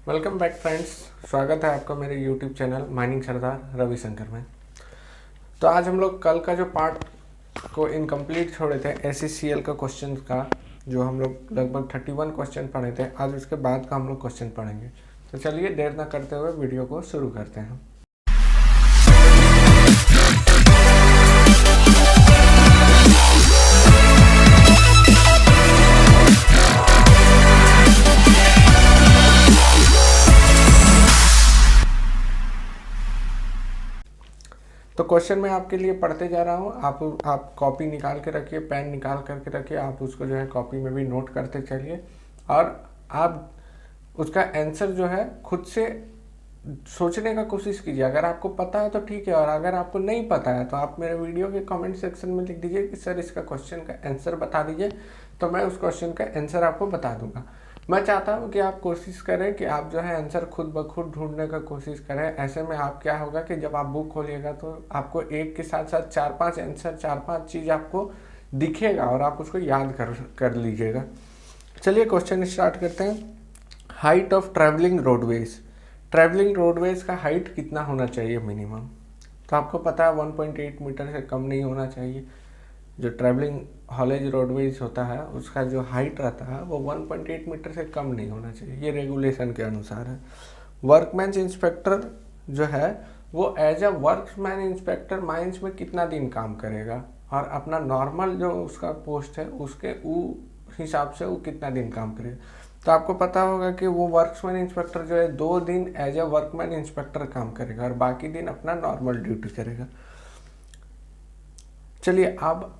Welcome back friends. स्वागत है आपका मेरे यूट्यूब चैनल माइनिंग सरदार रविशंकर में। तो आज हम लोग कल का जो पार्ट को इनकम्प्लीट छोड़े थे SECL का क्वेश्चन का, जो हम लोग लगभग 31 क्वेश्चन पढ़े थे, आज उसके बाद का हम लोग क्वेश्चन पढ़ेंगे। तो चलिए देर ना करते हुए वीडियो को शुरू करते हैं। तो क्वेश्चन मैं आपके लिए पढ़ते जा रहा हूँ। आप कॉपी निकाल के रखिए, पेन निकाल करके रखिए, आप उसको जो है कॉपी में भी नोट करते चलिए और आप उसका आंसर जो है खुद से सोचने का कोशिश कीजिए। अगर आपको पता है तो ठीक है, और अगर आपको नहीं पता है तो आप मेरे वीडियो के कमेंट सेक्शन में लिख दीजिए कि सर इसका क्वेश्चन का आंसर बता दीजिए, तो मैं उस क्वेश्चन का आंसर आपको बता दूंगा। मैं चाहता हूं कि आप कोशिश करें कि आप जो है आंसर खुद ब खुद ढूंढने का कोशिश करें। ऐसे में आप क्या होगा कि जब आप बुक खोलिएगा तो आपको एक के साथ साथ 4-5 आंसर, 4-5 चीज़ आपको दिखेगा और आप उसको याद कर लीजिएगा। चलिए क्वेश्चन स्टार्ट करते हैं। Height of travelling roadways. Travelling roadways का हाइट कितना होना चाहिए मिनिमम? तो आपको पता है 1.8 मीटर से कम नहीं होना चाहिए। जो ट्रैवलिंग हॉलेज रोडवेज होता है उसका जो हाइट रहता है वो 1.8 मीटर से कम नहीं होना चाहिए, ये रेगुलेशन के अनुसार है। वर्कमैन इंस्पेक्टर जो है वो as a workman inspector mines में कितना दिन काम करेगा, और अपना नॉर्मल जो उसका पोस्ट है उसके हिसाब से वो कितना दिन काम करेगा। तो आपको पता होगा कि वो वर्कमैन इंस्पेक्टर जो है 2 दिन एज अ वर्कमैन इंस्पेक्टर काम करेगा और बाकी दिन अपना नॉर्मल ड्यूटी करेगा। चलिए अब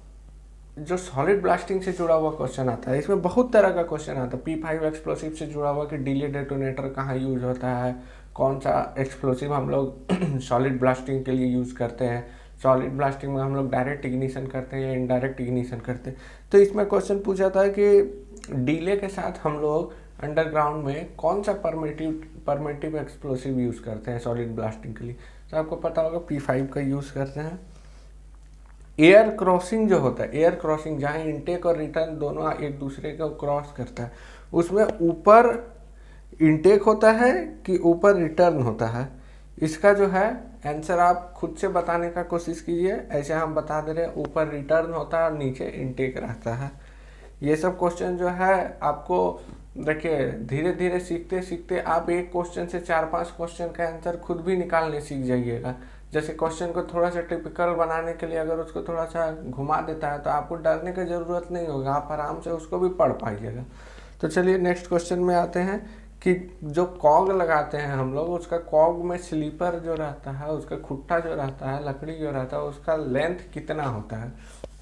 जो सॉलिड ब्लास्टिंग से जुड़ा हुआ क्वेश्चन आता है, इसमें बहुत तरह का क्वेश्चन आता है। P5 एक्सप्लोसिव से जुड़ा हुआ कि डिले डेटोनेटर कहाँ यूज होता है, कौन सा एक्सप्लोसिव हम लोग सॉलिड ब्लास्टिंग के लिए यूज़ करते हैं, सॉलिड ब्लास्टिंग में हम लोग डायरेक्ट इग्निशन करते हैं या इनडायरेक्ट इग्निशन करते हैं। तो इसमें क्वेश्चन पूछा था कि डिले के साथ हम लोग अंडरग्राउंड में कौन सा परमेटिव एक्सप्लोसिव यूज़ करते हैं सॉलिड ब्लास्टिंग के लिए। तो आपको पता होगा P5 का यूज़ करते हैं। एयर क्रॉसिंग जो होता है, एयर क्रॉसिंग जहाँ इनटेक और रिटर्न दोनों एक दूसरे को क्रॉस करता है, उसमें ऊपर इनटेक होता है कि ऊपर रिटर्न होता है, इसका जो है आंसर आप खुद से बताने का कोशिश कीजिए। ऐसे हम बता दे रहे हैं ऊपर रिटर्न होता है और नीचे इनटेक रहता है। ये सब क्वेश्चन जो है आपको देखिए धीरे धीरे सीखते सीखते आप एक क्वेश्चन से 4-5 क्वेश्चन का आंसर खुद भी निकालने सीख जाइएगा। जैसे क्वेश्चन को थोड़ा सा टिपिकल बनाने के लिए अगर उसको थोड़ा सा घुमा देता है तो आपको डरने की ज़रूरत नहीं होगा, आप आराम से उसको भी पढ़ पाइएगा। तो चलिए नेक्स्ट क्वेश्चन में आते हैं कि जो कॉग लगाते हैं हम लोग, उसका कॉग में स्लीपर जो रहता है, उसका खुट्टा जो रहता है, लकड़ी जो रहता है, उसका लेंथ कितना होता है।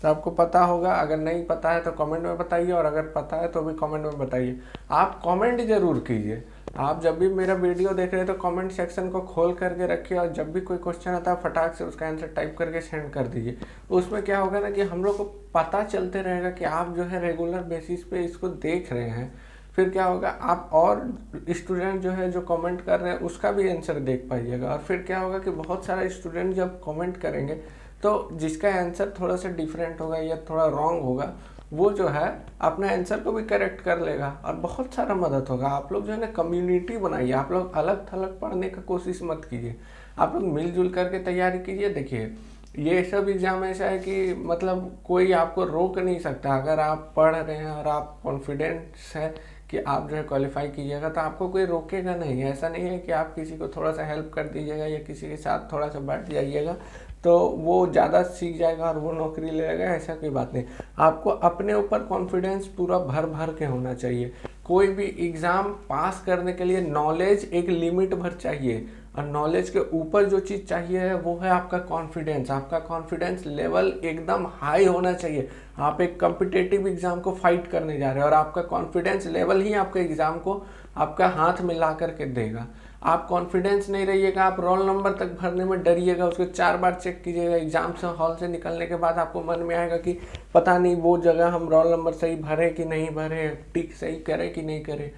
तो आपको पता होगा, अगर नहीं पता है तो कमेंट में बताइए, और अगर पता है तो भी कमेंट में बताइए। आप कमेंट जरूर कीजिए। आप जब भी मेरा वीडियो देख रहे हैं तो कमेंट सेक्शन को खोल करके रखिए, और जब भी कोई क्वेश्चन आता है फटाक से उसका आंसर टाइप करके सेंड कर दीजिए। उसमें क्या होगा ना कि हम लोग को पता चलते रहेगा कि आप जो है रेगुलर बेसिस पे इसको देख रहे हैं। फिर क्या होगा, आप और स्टूडेंट जो है जो कमेंट कर रहे हैं उसका भी आंसर देख पाइएगा, और फिर क्या होगा कि बहुत सारा स्टूडेंट जब कमेंट करेंगे तो जिसका आंसर थोड़ा सा डिफरेंट होगा या थोड़ा रॉन्ग होगा, वो जो है अपना आंसर को भी करेक्ट कर लेगा और बहुत सारा मदद होगा। आप लोग जो है ना कम्युनिटी बनाइए, आप लोग अलग थलग पढ़ने का कोशिश मत कीजिए, आप लोग मिलजुल करके तैयारी कीजिए। देखिए ये सब एग्ज़ाम ऐसा है कि मतलब कोई आपको रोक नहीं सकता। अगर आप पढ़ रहे हैं और आप कॉन्फिडेंस है कि आप जो है क्वालिफाई कीजिएगा तो आपको कोई रोकेगा नहीं। ऐसा नहीं है कि आप किसी को थोड़ा सा हेल्प कर दीजिएगा या किसी के साथ थोड़ा सा बैठ जाइएगा तो वो ज़्यादा सीख जाएगा और वो नौकरी ले लेगा, ऐसा कोई बात नहीं। आपको अपने ऊपर कॉन्फिडेंस पूरा भर भर के होना चाहिए। कोई भी एग्ज़ाम पास करने के लिए नॉलेज एक लिमिट भर चाहिए, और नॉलेज के ऊपर जो चीज़ चाहिए है वो है आपका कॉन्फिडेंस। आपका कॉन्फिडेंस लेवल एकदम हाई होना चाहिए। आप एक कॉम्पिटिटिव एग्ज़ाम को फाइट करने जा रहे हैं और आपका कॉन्फिडेंस लेवल ही आपके एग्ज़ाम को आपका हाथ में ला करके देगा। आप कॉन्फिडेंस नहीं रहिएगा, आप रोल नंबर तक भरने में डरिएगा, उसको 4 बार चेक कीजिएगा। एग्जाम से हॉल से निकलने के बाद आपको मन में आएगा कि पता नहीं वो जगह हम रोल नंबर सही भरे कि नहीं भरे, टिक सही करे कि नहीं करे।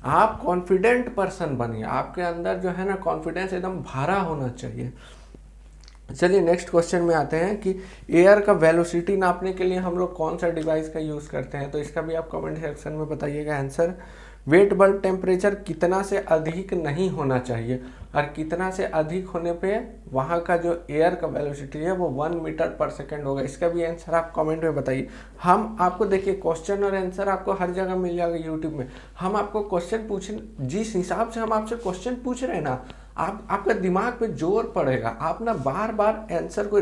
आप कॉन्फिडेंट पर्सन बनिए, आपके अंदर जो है ना कॉन्फिडेंस एकदम भरा होना चाहिए। चलिए नेक्स्ट क्वेश्चन में आते हैं कि एयर का वेलोसिटी नापने के लिए हम लोग कौन सा डिवाइस का यूज़ करते हैं। तो इसका भी आप कमेंट सेक्शन में बताइएगा आंसर। वेट बल्ब टेम्परेचर कितना से अधिक नहीं होना चाहिए, और कितना से अधिक होने पे वहाँ का जो एयर का वेलोसिटी है वो 1 मीटर पर सेकेंड होगा। इसका भी आंसर आप कमेंट में बताइए। हम आपको देखिए क्वेश्चन और आंसर आपको हर जगह मिल जाएगा यूट्यूब में। हम आपको क्वेश्चन पूछें, जिस हिसाब से हम आपसे क्वेश्चन पूछ रहे हैं ना, आपका दिमाग पे जोर पड़ेगा। आप ना बार बार आंसर को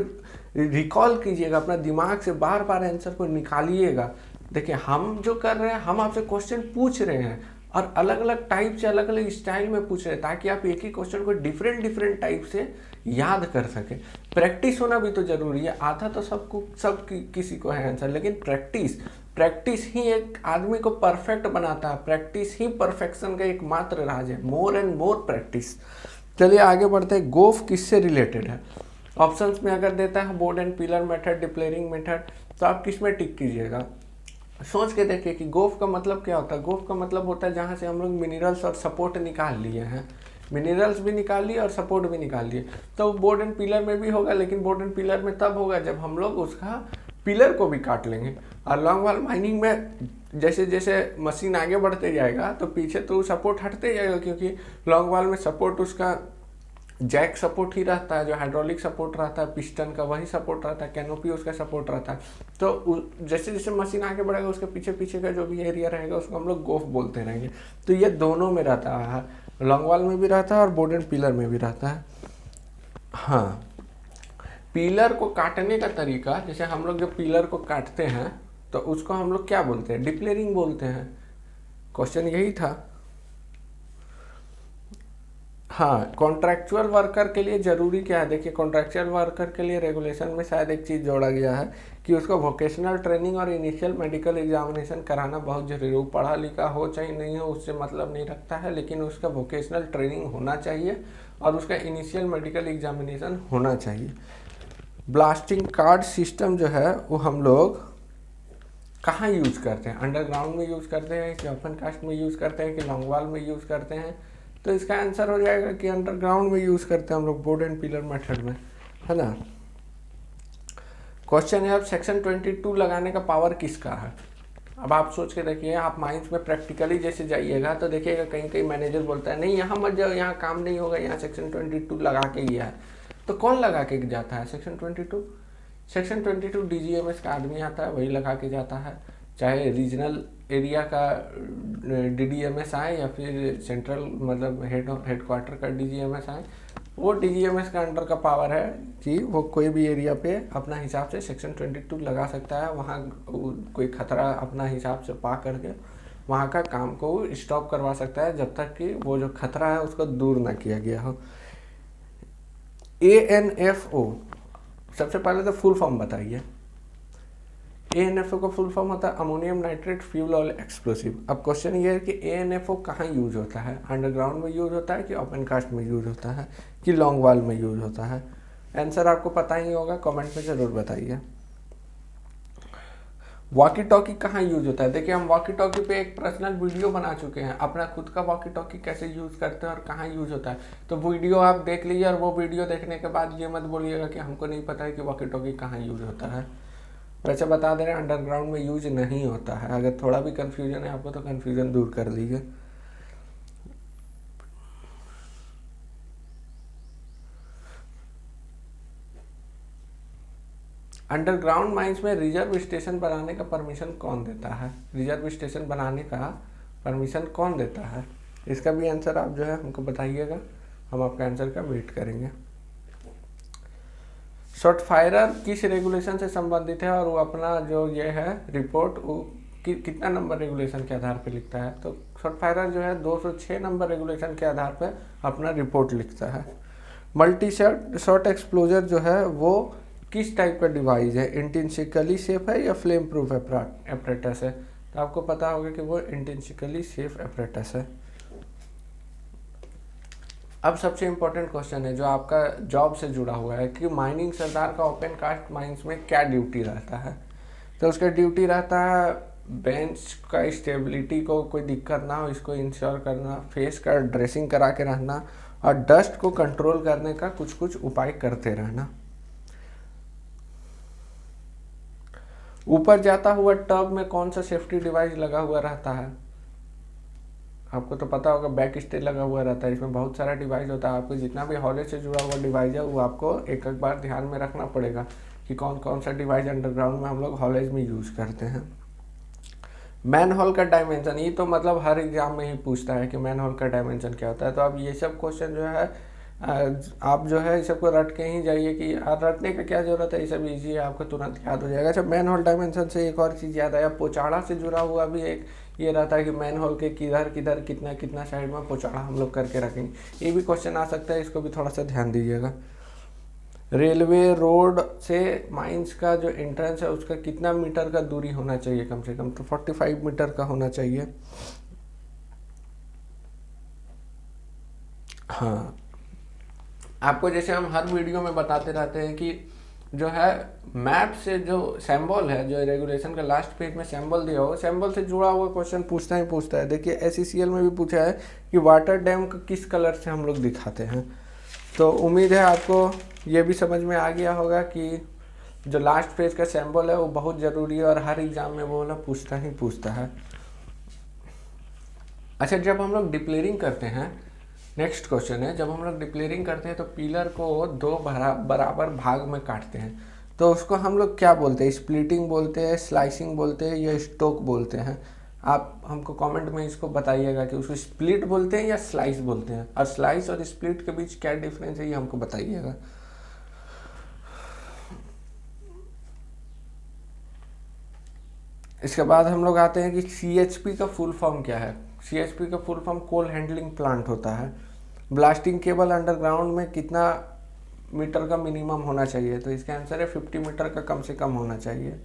रिकॉल कीजिएगा, अपना दिमाग से बार बार आंसर को निकालिएगा। देखिए हम जो कर रहे हैं, हम आपसे क्वेश्चन पूछ रहे हैं और अलग अलग टाइप से, अलग अलग स्टाइल में पूछ रहे हैं, ताकि आप एक ही क्वेश्चन को डिफरेंट टाइप से याद कर सके। प्रैक्टिस होना भी तो जरूरी है। आता तो किसी को है आंसर, लेकिन प्रैक्टिस ही एक आदमी को परफेक्ट बनाता है। प्रैक्टिस ही परफेक्शन का एकमात्र राज है। More and more practice. चलिए आगे बढ़ते हैं। गोफ किससे रिलेटेड है? ऑप्शंस में अगर देता है board and pillar method, depillaring method, तो आप किस में टिक कीजिएगा? सोच के देखिए कि गोफ का मतलब क्या होता है। गोफ का मतलब होता है जहाँ से हम लोग मिनरल्स और सपोर्ट निकाल लिए हैं। मिनरल्स भी निकाल लिए और सपोर्ट भी निकाल लिए। तो बोर्ड एंड पिलर में भी होगा, लेकिन बोर्ड एंड पिलर में तब होगा जब हम लोग उसका पिलर को भी काट लेंगे। और लॉन्ग वॉल माइनिंग में जैसे जैसे मशीन आगे बढ़ते जाएगा तो पीछे तो सपोर्ट हटते जाएगा, क्योंकि लॉन्ग वॉल में सपोर्ट उसका जैक सपोर्ट ही रहता है, जो हाइड्रोलिक सपोर्ट रहता है पिस्टन का वही सपोर्ट रहता है, कैनोपी उसका सपोर्ट रहता है। तो जैसे जैसे मशीन आगे बढ़ेगा उसके पीछे पीछे का जो भी एरिया रहेगा उसको हम लोग गोफ बोलते रहेंगे। तो ये दोनों में रहता है, लॉन्ग वॉल में भी रहता है और बोर्ड एंड पिलर में भी रहता है। हाँ, पिलर को काटने का तरीका, जैसे हम लोग जब पिलर को काटते हैं तो उसको हम लोग क्या बोलते हैं? डिप्लेरिंग बोलते हैं। क्वेश्चन यही था। हाँ, कॉन्ट्रैक्चुअल वर्कर के लिए ज़रूरी क्या है? देखिए कॉन्ट्रैक्चुअल वर्कर के लिए रेगुलेशन में शायद एक चीज़ जोड़ा गया है कि उसको वोकेशनल ट्रेनिंग और इनिशियल मेडिकल एग्जामिनेशन कराना बहुत जरूरी है। वो पढ़ा लिखा हो चाहे नहीं हो उससे मतलब नहीं रखता है, लेकिन उसका वोकेशनल ट्रेनिंग होना चाहिए और उसका इनिशियल मेडिकल एग्जामिनेशन होना चाहिए। ब्लास्टिंग कार्ड सिस्टम जो है वो हम लोग कहाँ यूज़ करते हैं? अंडरग्राउंड में यूज़ करते हैं कि ओपन कास्ट में यूज़ करते हैं कि लॉन्ग वॉल में यूज़ करते हैं? तो इसका आंसर हो जाएगा कि अंडरग्राउंड में यूज़ करते हैं हम लोग, बोर्ड एंड पिलर मेथड में, है ना। क्वेश्चन है अब सेक्शन 22 लगाने का पावर किसका है? अब आप सोच के देखिए, आप माइंस में प्रैक्टिकली जैसे जाइएगा तो देखिएगा कहीं कहीं मैनेजर बोलता है नहीं यहाँ मत जाओ, यहाँ काम नहीं होगा, यहाँ सेक्शन 22 लगा के गया है। तो कौन लगा के जाता है सेक्शन 22? सेक्शन 22 DGMS का आदमी आता है, वही लगा के जाता है। चाहे रीजनल एरिया का DDMS आए या फिर सेंट्रल मतलब हेडक्वार्टर का DGMS आए, वो DGMS का अंडर का पावर है कि वो कोई भी एरिया पे अपना हिसाब से सेक्शन 22 लगा सकता है। वहाँ कोई खतरा अपना हिसाब से पा करके वहाँ का काम को स्टॉप करवा सकता है, जब तक कि वो जो खतरा है उसको दूर ना किया गया हो। ANFO सबसे पहले तो फुल फॉर्म बताइए। ANFO का फुल फॉर्म होता है ammonium nitrate fuel oil explosive. अब क्वेश्चन ये है कि ANFO कहाँ यूज होता है? अंडरग्राउंड में यूज होता है कि ओपन कास्ट में यूज होता है कि लॉन्ग वॉल में यूज होता है? आंसर आपको पता ही होगा, कमेंट में ज़रूर बताइए। वॉकी टॉकी कहाँ यूज होता है? देखिए हम वॉकी टॉकी पे एक पर्सनल वीडियो बना चुके हैं, अपना खुद का वॉकी टॉकी कैसे यूज करते हैं और कहाँ यूज होता है। तो वीडियो आप देख लीजिए और वो वीडियो देखने के बाद ये मत बोलिएगा कि हमको नहीं पता है कि वॉकी टॉकी कहाँ यूज होता है। वैसे बता दे रहे हैं अंडरग्राउंड में यूज नहीं होता है। अगर थोड़ा भी कन्फ्यूजन है आपको तो कन्फ्यूजन दूर कर लीजिए। अंडरग्राउंड माइंस में रिजर्व स्टेशन बनाने का परमिशन कौन देता है? रिजर्व स्टेशन बनाने का परमिशन कौन देता है? इसका भी आंसर आप जो है हमको बताइएगा, हम आपका आंसर का वेट करेंगे। शॉर्ट फायरर किस रेगुलेशन से संबंधित है और वो अपना जो ये है रिपोर्ट वो कितना नंबर रेगुलेशन के आधार पे लिखता है? तो शॉर्ट फायरर जो है 206 नंबर रेगुलेशन के आधार पे अपना रिपोर्ट लिखता है। मल्टी शॉट एक्सप्लोजर जो है वो किस टाइप का डिवाइस है? इंटेंसिकली सेफ है या फ्लेम प्रूफ एपरेटस है? तो आपको पता होगा कि वो इंटेंसिकली सेफ एपरेटस है। अब सबसे इम्पोर्टेंट क्वेश्चन है जो आपका जॉब से जुड़ा हुआ है कि माइनिंग सरदार का ओपन कास्ट माइंस में क्या ड्यूटी रहता है? तो उसका ड्यूटी रहता है बेंच का स्टेबिलिटी को कोई दिक्कत ना हो इसको इंश्योर करना, फेस का ड्रेसिंग करा के रहना और डस्ट को कंट्रोल करने का कुछ कुछ उपाय करते रहना। ऊपर जाता हुआ टब में कौन सा सेफ्टी डिवाइस लगा हुआ रहता है? आपको तो पता होगा बैक स्टे लगा हुआ रहता है, इसमें बहुत सारा डिवाइस होता है। आपको जितना भी हॉलेज से जुड़ा हुआ डिवाइस है वो आपको एक एक बार ध्यान में रखना पड़ेगा कि कौन कौन सा डिवाइस अंडरग्राउंड में हम लोग हॉलेज में यूज़ करते हैं। मैन होल का डायमेंशन, ये तो मतलब हर एग्जाम में ही पूछता है कि मैन होल का डायमेंशन क्या होता है। तो अब ये सब क्वेश्चन जो है आप जो है इस सबको रट के ही जाइए कि रटने का क्या ज़रूरत है, ये सब इजी है, आपको तुरंत याद हो जाएगा। अच्छा, मैन होल डायमेंशन से एक और चीज़ याद आया, पोचाड़ा से जुड़ा हुआ भी एक ये रहता है कि मैन होल के किधर किधर कितना कितना साइड में पोचाड़ा हम लोग करके रखेंगे। ये भी क्वेश्चन आ सकता है, इसको भी थोड़ा सा ध्यान दीजिएगा। रेलवे रोड से माइंस का जो एंट्रेंस है उसका कितना मीटर का दूरी होना चाहिए कम से कम, तो 45 मीटर का होना चाहिए। हाँ, आपको जैसे हम हर वीडियो में बताते रहते हैं कि जो है मैप से जो सिंबल है, जो रेगुलेशन का लास्ट पेज में सिंबल दिया हो, सिंबल से जुड़ा हुआ क्वेश्चन पूछता ही पूछता है। देखिए SECL में भी पूछा है कि वाटर डैम को किस कलर से हम लोग दिखाते हैं। तो उम्मीद है आपको ये भी समझ में आ गया होगा कि जो लास्ट पेज का सिंबल है वो बहुत ज़रूरी है और हर एग्जाम में वो ना पूछता ही पूछता है। अच्छा, जब हम लोग डिप्लेयरिंग करते हैं, नेक्स्ट क्वेश्चन है, जब हम लोग डिप्लेयरिंग करते हैं तो पिलर को दो बराबर भाग में काटते हैं, तो उसको हम लोग क्या बोलते हैं? स्प्लिटिंग बोलते हैं, स्लाइसिंग बोलते हैं या स्टोक बोलते हैं? आप हमको कमेंट में इसको बताइएगा कि उसको स्प्लिट बोलते हैं या स्लाइस बोलते हैं, और स्लाइस और स्प्लिट के बीच क्या डिफरेंस है ये हमको बताइएगा। इसके बाद हम लोग आते हैं कि CHP का फुल फॉर्म क्या है। CHP का full form coal handling plant होता है। ब्लास्टिंग केबल अंडरग्राउंड में कितना मीटर का मिनिमम होना चाहिए, तो इसका आंसर है 50 मीटर का कम से कम होना चाहिए।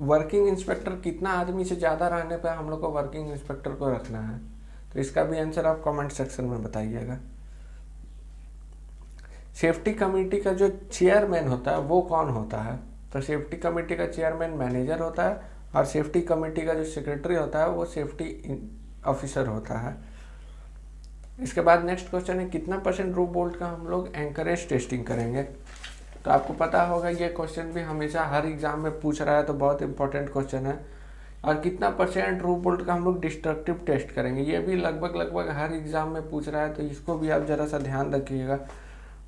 वर्किंग इंस्पेक्टर कितना आदमी से ज़्यादा रहने पर हम लोग को वर्किंग इंस्पेक्टर को रखना है, तो इसका भी आंसर आप कमेंट सेक्शन में बताइएगा। सेफ्टी कमेटी का जो चेयरमैन होता है वो कौन होता है, तो सेफ्टी कमेटी का चेयरमैन मैनेजर होता है, और सेफ्टी कमेटी का जो सेक्रेटरी होता है वो सेफ्टी ऑफिसर होता है। इसके बाद नेक्स्ट क्वेश्चन है, कितना % रूफ बोल्ट का हम लोग एंकरेज टेस्टिंग करेंगे। तो आपको पता होगा ये क्वेश्चन भी हमेशा हर एग्जाम में पूछ रहा है, तो बहुत इंपॉर्टेंट क्वेश्चन है। और कितना % रूफ बोल्ट का हम लोग डिस्ट्रक्टिव टेस्ट करेंगे, ये भी लगभग हर एग्जाम में पूछ रहा है, तो इसको भी आप ज़रा सा ध्यान रखिएगा।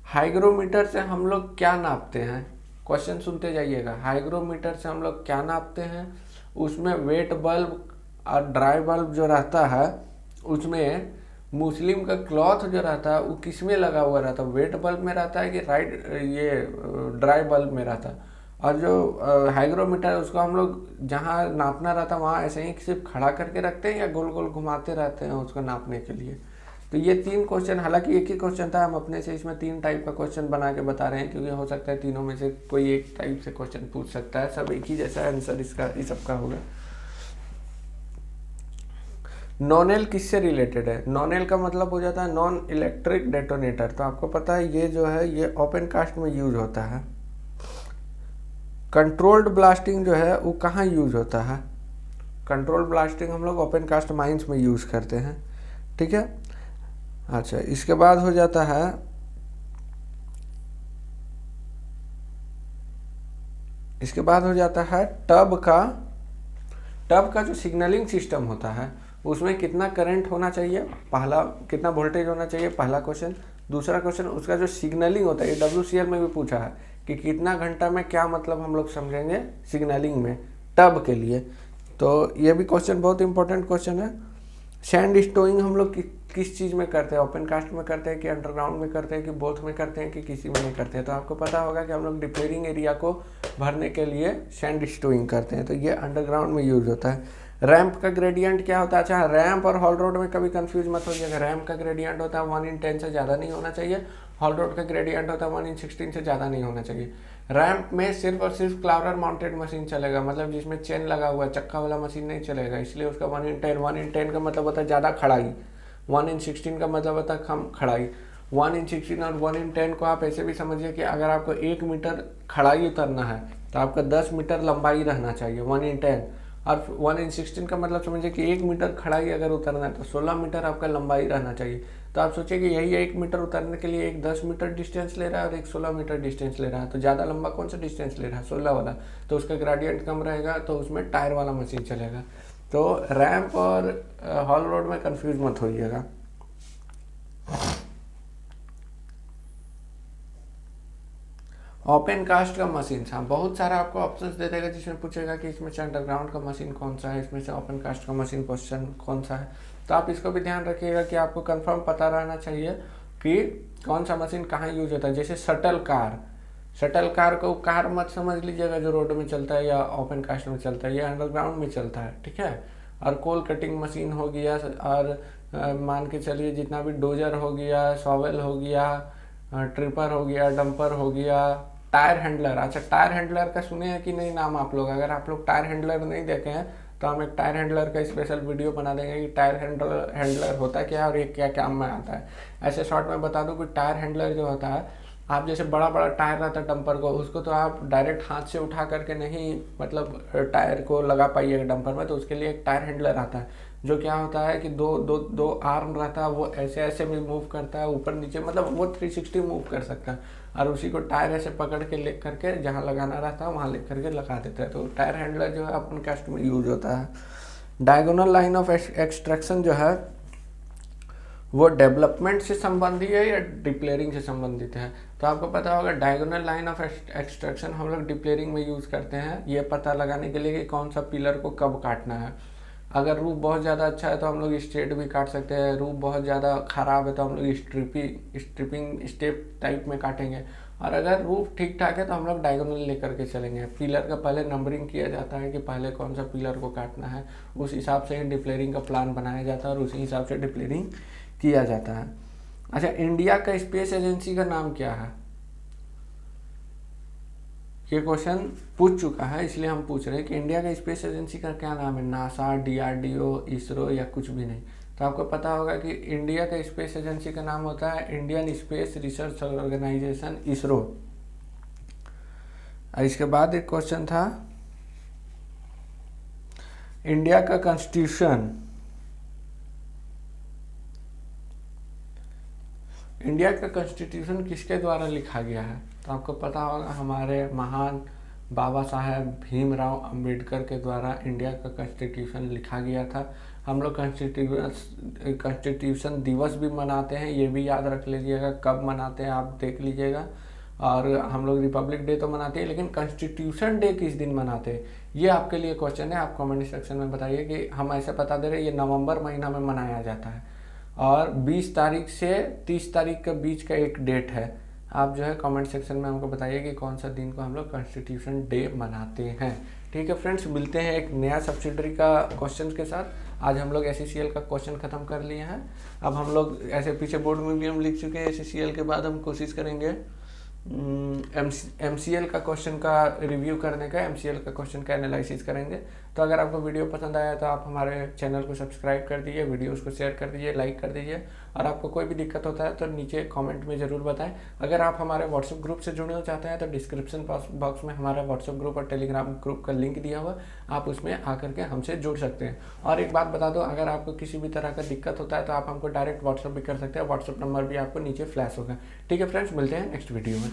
हाइग्रोमीटर से हम लोग क्या नापते हैं, क्वेश्चन सुनते जाइएगा। हाइग्रोमीटर से हम लोग क्या नापते हैं, उसमें वेट बल्ब और ड्राई बल्ब जो रहता है, उसमें मुस्लिम का क्लॉथ जो रहता है वो किस में लगा हुआ रहता है, वेट बल्ब में रहता है कि ये ड्राई बल्ब में रहता है। और जो हाइग्रोमीटर है उसको हम लोग जहाँ नापना रहता है वहाँ ऐसे ही सिर्फ खड़ा करके रखते हैं या गोल गोल घुमाते रहते हैं उसको नापने के लिए। तो ये 3 क्वेश्चन, हालांकि एक ही क्वेश्चन था, हम अपने से इसमें 3 टाइप का क्वेश्चन बना के बता रहे हैं, क्योंकि हो सकता है तीनों में से कोई एक टाइप से क्वेश्चन पूछ सकता है, सब एक ही जैसा आंसर इसका इस सबका होगा। नॉनेल किससे रिलेटेड है? नॉनेल का मतलब हो जाता है नॉन इलेक्ट्रिक डेटोनेटर। तो आपको पता है ये जो है ये ओपन कास्ट में यूज होता है। कंट्रोल्ड ब्लास्टिंग जो है वो कहाँ यूज होता है? कंट्रोल्ड ब्लास्टिंग हम लोग ओपन कास्ट माइंस में यूज करते हैं, ठीक है। अच्छा, इसके बाद हो जाता है टब का जो सिग्नलिंग सिस्टम होता है उसमें कितना करंट होना चाहिए, पहला कितना वोल्टेज होना चाहिए, पहला क्वेश्चन। दूसरा क्वेश्चन उसका जो सिग्नलिंग होता है, ये WCL में भी पूछा है कि कितना घंटा में क्या मतलब हम लोग समझेंगे सिग्नलिंग में टब के लिए, तो ये भी क्वेश्चन बहुत इंपॉर्टेंट क्वेश्चन है। सैंड स्टोइंग हम लोग किस चीज़ में करते हैं, ओपन कास्ट में करते हैं कि अंडरग्राउंड में करते हैं कि बोथ में करते हैं कि किसी में नहीं करते हैं? तो आपको पता होगा कि हम लोग डिप्लेयरिंग एरिया को भरने के लिए सैंड स्टोइंग करते हैं, तो ये अंडरग्राउंड में यूज होता है। रैंप का ग्रेडियंट क्या होता है? अच्छा, रैंप और हॉल रोड में कभी कंफ्यूज मत होइएगा। रैंप का ग्रेडियंट होता है 1/10 से ज़्यादा नहीं होना चाहिए, हॉल रोड का ग्रेडियंट होता है 1/16 से ज़्यादा नहीं होना चाहिए। रैंप में सिर्फ और सिर्फ क्लाउडर माउंटेड मशीन चलेगा, मतलब जिसमें चेन लगा हुआ है, चक्का वाला मशीन नहीं चलेगा, इसलिए उसका 1/10 का मतलब होता है ज़्यादा खड़ाई, 1/16 का मतलब होता है कम खड़ाई। 1/16 और 1/10 को आप ऐसे भी समझिए कि अगर आपको 1 मीटर खड़ाई उतरना है तो आपका 10 मीटर लंबाई रहना चाहिए 1/10, और 1:16 का मतलब समझिए कि 1 मीटर खड़ाई अगर उतरना है तो 16 मीटर आपका लंबाई रहना चाहिए। तो आप सोचिए कि यही 1 मीटर उतरने के लिए एक 10 मीटर डिस्टेंस ले रहा है और एक 16 मीटर डिस्टेंस ले रहा है, तो ज़्यादा लंबा कौन सा डिस्टेंस ले रहा है, 16 वाला, तो उसका ग्रेडियंट कम रहेगा, तो उसमें टायर वाला मशीन चलेगा। तो रैंप और हॉल रोड में कंफ्यूज मत होइएगा। ओपन कास्ट का मशीन, हाँ बहुत सारा आपको ऑप्शंस दे देगा जिसमें पूछेगा कि इसमें से अंडरग्राउंड का मशीन कौन सा है, इसमें से ओपन कास्ट का मशीन क्वेश्चन कौन सा है। तो आप इसको भी ध्यान रखिएगा कि आपको कंफर्म पता रहना चाहिए कि कौन सा मशीन कहाँ यूज होता है। जैसे शटल कार को कार मत समझ लीजिएगा जो रोड में चलता है या ओपन कास्ट में चलता है, ये अंडरग्राउंड में चलता है, ठीक है। और कोल कटिंग मशीन हो गया, और मान के चलिए जितना भी डोजर हो गया, शॉवेल हो गया, ट्रिपर हो गया, डंपर हो गया, टायर हैंडलर। अच्छा, टायर हैंडलर का सुने हैं कि नहीं नाम आप लोग? अगर आप लोग टायर हैंडलर नहीं देखे हैं तो हम एक टायर हैंडलर का स्पेशल वीडियो बना देंगे कि टायर हैंडलर होता क्या है और ये क्या काम में आता है। ऐसे शॉर्ट में बता दूं कि टायर हैंडलर जो होता है, आप जैसे बड़ा बड़ा टायर रहता है डंपर को, उसको तो आप डायरेक्ट हाथ से उठा करके नहीं मतलब टायर को लगा पाइएगा डंपर में, तो उसके लिए एक टायर हैंडलर आता है जो क्या होता है कि दो आर्म रहता है, वो ऐसे ऐसे भी मूव करता है, ऊपर नीचे, मतलब वो 360 मूव कर सकता है, और उसी को टायर ऐसे पकड़ के ले करके जहाँ लगाना रहता है वहाँ ले करके लगा देता है। तो टायर हैंडलर जो है अपन कास्ट में यूज होता है। डायगोनल लाइन ऑफ एक्सट्रैक्शन जो है वो डेवलपमेंट से संबंधित है या डिप्लेयरिंग से संबंधित है? तो आपको पता होगा डायगोनल लाइन ऑफ एक्सट्रैक्शन हम लोग डिप्लेयरिंग में यूज़ करते हैं, ये पता लगाने के लिए कि कौन सा पिलर को कब काटना है। अगर रूफ बहुत ज़्यादा अच्छा है तो हम लोग स्ट्रेट भी काट सकते हैं, रूफ बहुत ज़्यादा ख़राब है तो हम लोग स्ट्रिपिंग स्टेप टाइप में काटेंगे, और अगर रूफ ठीक ठाक है तो हम लोग डायगोनल लेकर के चलेंगे। पिलर का पहले नंबरिंग किया जाता है कि पहले कौन सा पिलर को काटना है, उस हिसाब से ही डिप्लेयरिंग का प्लान बनाया जाता है और उसी हिसाब से डिप्लेयरिंग किया जाता है। अच्छा, इंडिया का स्पेस एजेंसी का नाम क्या है? ये क्वेश्चन पूछ चुका है, इसलिए हम पूछ रहे हैं कि इंडिया का स्पेस एजेंसी का क्या नाम है? नासा, DRDO, इसरो या कुछ भी नहीं। तो आपको पता होगा कि इंडिया का स्पेस एजेंसी का नाम होता है Indian Space Research Organisation, ISRO. इसके बाद एक क्वेश्चन था इंडिया का कॉन्स्टिट्यूशन, इंडिया का कॉन्स्टिट्यूशन किसके द्वारा लिखा गया है? तो आपको पता होगा हमारे महान बाबा साहेब भीमराव अंबेडकर के द्वारा इंडिया का कॉन्स्टिट्यूशन लिखा गया था। हम लोग कॉन्स्टिट्यूशन दिवस भी मनाते हैं, ये भी याद रख लीजिएगा कब मनाते हैं, आप देख लीजिएगा। और हम लोग रिपब्लिक डे तो मनाते हैं, लेकिन कॉन्स्टिट्यूशन डे किस दिन मनाते हैं, ये आपके लिए क्वेश्चन है। आप कमेंट सेक्शन में बताइए कि हम ऐसे बता दे रहे हैं ये नवंबर महीना में मनाया जाता है और 20 तारीख से 30 तारीख के बीच का एक डेट है। आप जो है कमेंट सेक्शन में हमको बताइए कि कौन सा दिन को हम लोग कॉन्स्टिट्यूशन डे मनाते हैं। ठीक है फ्रेंड्स, मिलते हैं एक नया सब्सिडरी का क्वेश्चन के साथ। आज हम लोग SCCL का क्वेश्चन खत्म कर लिए हैं। अब हम लोग ऐसे पीछे बोर्ड में भी हम लिख चुके हैं SCCL के बाद हम कोशिश करेंगे MCL का क्वेश्चन का रिव्यू करने का, MCL का क्वेश्चन का एनालिसिस करेंगे। तो अगर आपको वीडियो पसंद आया तो आप हमारे चैनल को सब्सक्राइब कर दीजिए, वीडियोस को शेयर कर दीजिए, लाइक कर दीजिए, और आपको कोई भी दिक्कत होता है तो नीचे कमेंट में ज़रूर बताएं। अगर आप हमारे व्हाट्सएप ग्रुप से जुड़ना चाहते हैं तो डिस्क्रिप्शन बॉक्स में हमारा व्हाट्सएप ग्रुप और टेलीग्राम ग्रुप का लिंक दिया हुआ, आप उसमें आकर के हमसे जुड़ सकते हैं। और एक बात बता दो, अगर आपको किसी भी तरह का दिक्कत होता है तो आप हमको डायरेक्ट व्हाट्सएप भी कर सकते हैं, व्हाट्सएप नंबर भी आपको नीचे फ्लैश होगा। ठीक है फ्रेंड्स, मिलते हैं नेक्स्ट वीडियो में।